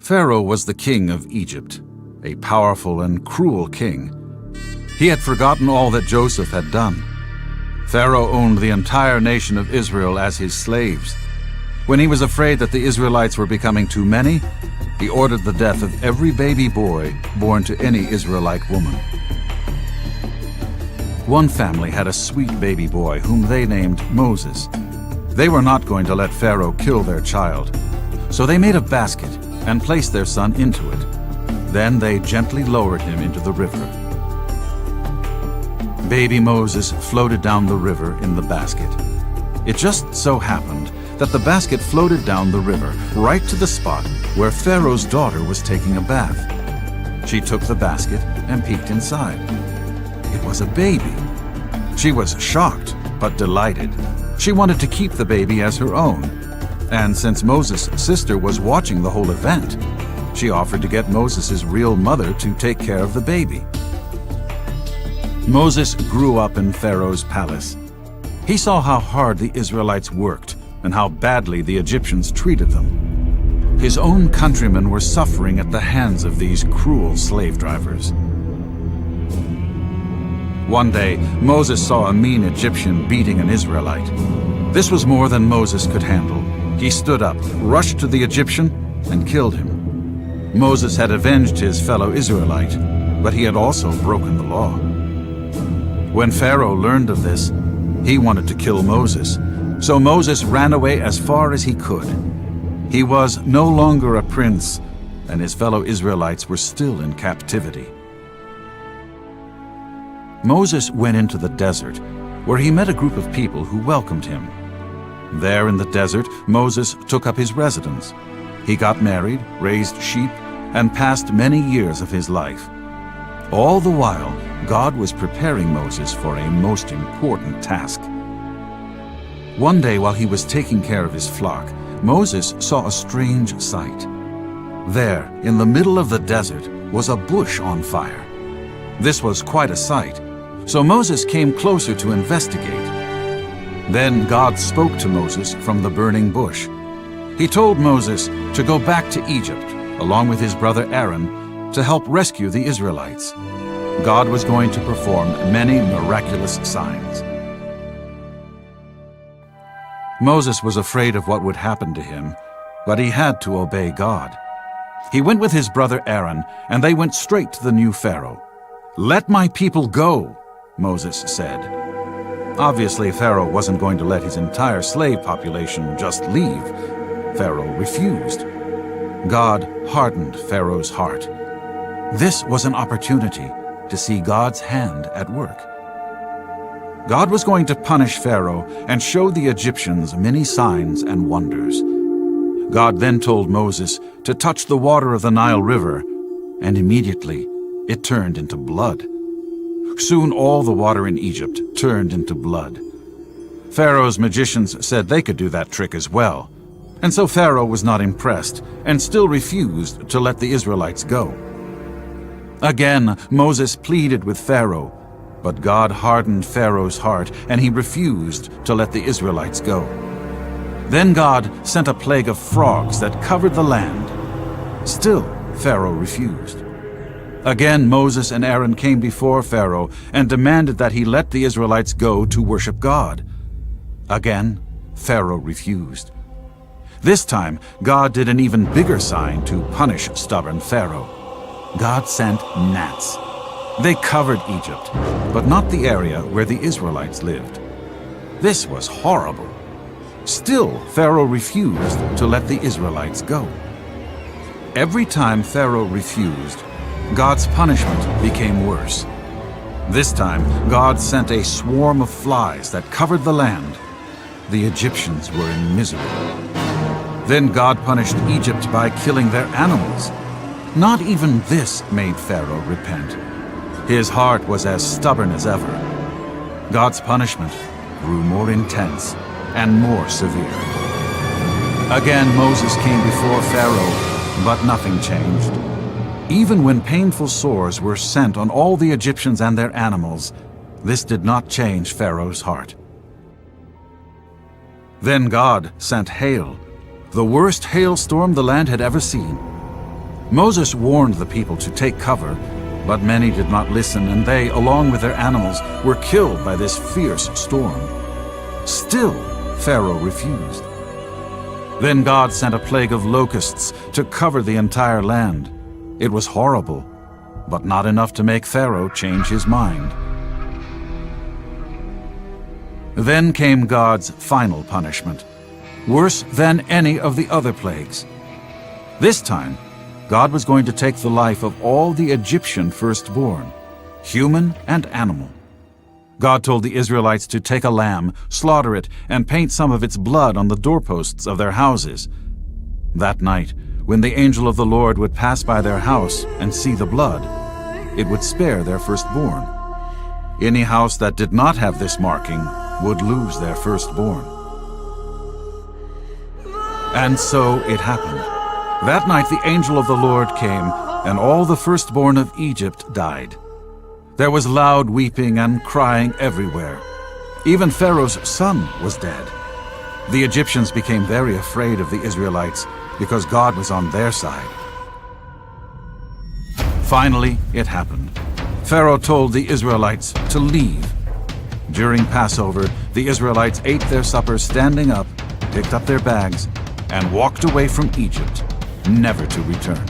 Pharaoh was the king of Egypt, a powerful and cruel king. He had forgotten all that Joseph had done. Pharaoh owned the entire nation of Israel as his slaves. When he was afraid that the Israelites were becoming too many, he ordered the death of every baby boy born to any Israelite woman. One family had a sweet baby boy whom they named Moses. They were not going to let Pharaoh kill their child, so they made a basket and placed their son into it. Then they gently lowered him into the river. Baby Moses floated down the river in the basket. It just so happened that the basket floated down the river right to the spot where Pharaoh's daughter was taking a bath. She took the basket and peeked inside. It was a baby. She was shocked but delighted. She wanted to keep the baby as her own. And since Moses' sister was watching the whole event, she offered to get Moses' real mother to take care of the baby. Moses grew up in Pharaoh's palace. He saw how hard the Israelites worked and how badly the Egyptians treated them. His own countrymen were suffering at the hands of these cruel slave drivers. One day, Moses saw a mean Egyptian beating an Israelite. This was more than Moses could handle. He stood up, rushed to the Egyptian, and killed him. Moses had avenged his fellow Israelite, but he had also broken the law. When Pharaoh learned of this, he wanted to kill Moses, so Moses ran away as far as he could. He was no longer a prince, and his fellow Israelites were still in captivity. Moses went into the desert, where he met a group of people who welcomed him. There in the desert, Moses took up his residence. He got married, raised sheep, and passed many years of his life. All the while, God was preparing Moses for a most important task. One day, while he was taking care of his flock, Moses saw a strange sight. There, in the middle of the desert, was a bush on fire. This was quite a sight, so Moses came closer to investigate. Then God spoke to Moses from the burning bush. He told Moses to go back to Egypt, along with his brother Aaron, to help rescue the Israelites. God was going to perform many miraculous signs. Moses was afraid of what would happen to him, but he had to obey God. He went with his brother Aaron, and they went straight to the new Pharaoh. "Let my people go," Moses said. Obviously, Pharaoh wasn't going to let his entire slave population just leave. Pharaoh refused. God hardened Pharaoh's heart. This was an opportunity to see God's hand at work. God was going to punish Pharaoh and show the Egyptians many signs and wonders. God then told Moses to touch the water of the Nile River, and immediately it turned into blood. Soon all the water in Egypt turned into blood. Pharaoh's magicians said they could do that trick as well, and so Pharaoh was not impressed and still refused to let the Israelites go. Again, Moses pleaded with Pharaoh, but God hardened Pharaoh's heart, and he refused to let the Israelites go. Then God sent a plague of frogs that covered the land. Still, Pharaoh refused. Again, Moses and Aaron came before Pharaoh and demanded that he let the Israelites go to worship God. Again, Pharaoh refused. This time, God did an even bigger sign to punish stubborn Pharaoh. God sent gnats. They covered Egypt, but not the area where the Israelites lived. This was horrible. Still, Pharaoh refused to let the Israelites go. Every time Pharaoh refused, God's punishment became worse. This time, God sent a swarm of flies that covered the land. The Egyptians were in misery. Then God punished Egypt by killing their animals. Not even this made Pharaoh repent. His heart was as stubborn as ever. God's punishment grew more intense and more severe. Again, Moses came before Pharaoh, but nothing changed. Even when painful sores were sent on all the Egyptians and their animals, this did not change Pharaoh's heart. Then God sent hail, the worst hailstorm the land had ever seen. Moses warned the people to take cover, but many did not listen, and they, along with their animals, were killed by this fierce storm. Still, Pharaoh refused. Then God sent a plague of locusts to cover the entire land. It was horrible, but not enough to make Pharaoh change his mind. Then came God's final punishment, worse than any of the other plagues. This time, God was going to take the life of all the Egyptian firstborn, human and animal. God told the Israelites to take a lamb, slaughter it, and paint some of its blood on the doorposts of their houses. That night, when the angel of the Lord would pass by their house and see the blood, it would spare their firstborn. Any house that did not have this marking would lose their firstborn. And so it happened. That night the angel of the Lord came, and all the firstborn of Egypt died. There was loud weeping and crying everywhere. Even Pharaoh's son was dead. The Egyptians became very afraid of the Israelites because God was on their side. Finally, it happened. Pharaoh told the Israelites to leave. During Passover, the Israelites ate their supper standing up, picked up their bags, and walked away from Egypt, never to return.